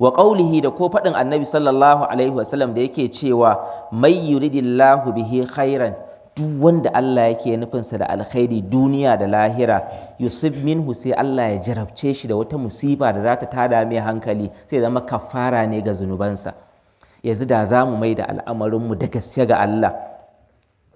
wa qaulihi da ko faɗin annabi sallallahu alaihi wasallam da yake cewa mai yuridillahu bihi khairan, duk wanda Allah yake nufinsa da alkhairi duniya da lahira, yusuf minhu sai Allah ya jarabce shi da wata musiba da za ta tada mai hankali, sai zama kafara ne ga zunubansa. Yanzu da za mu mai da al'amarinmu da gaske ga Allah,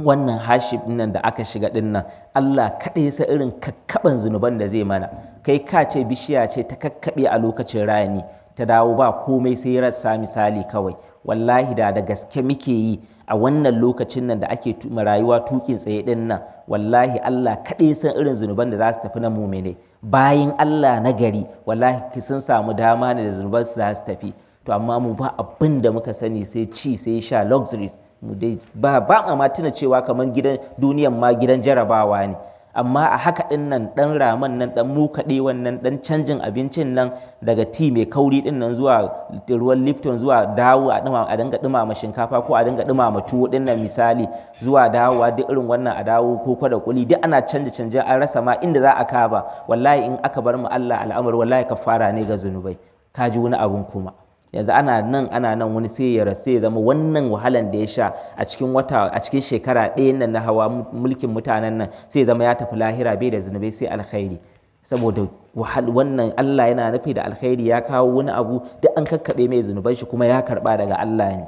wannan hashib nan da aka shiga dinnan, Allah kaɗai sa irin kakkaɓan zunuban da zai mana. Kai ka ce bishiya ce ta kakkaɓe a lokacin rani ta dawo ba komai sai rassa misali kawai. Wallahi da gaske muke yi a wannan lokacin nan da ake rayuwa tukin tsaye din nan, wallahi Allah kaɗai san irin zunuban da za su tafi na mumine. Bayan Allah na gari wallahi sun samu dama ne da zunuban su za su tafi. To amma mu ba abin da muka sani sai ci sai sha, luxuries. Mu dai ba ma tuna cewa kamar gidan duniyan ma gidan jarabawa ne. Amma a haka din nan dan raman nan dan mukaɗe wannan dan canjin abincin nan daga ti mai kauri din nan zuwa ruwan Lipton zuwa dawo a dinga dumama shinkafa ko a dinga dumama tuwo din nan misali, zuwa dawowa duk irin wannan a dawo koko da kuli duk ana canje an rasa ma inda za a kaba. Wallahi in aka bar mu Allah al'amari wallahi kafara ne ga zunubai. Kaji wani abun kuma yanzu ana nan wani sai ya rasu ya zama wannan wahalan da ya sha a cikin shekara ɗaya nan na hawa mulkin mutanen nan sai ya zama ya tafi lahira bai da zunubai sai alkhairi. Saboda wannan Allah yana nufi da alkhairi, ya kawo wani abu duk an kakkaɓe mai zunuban shi kuma ya karɓa daga Allah ne.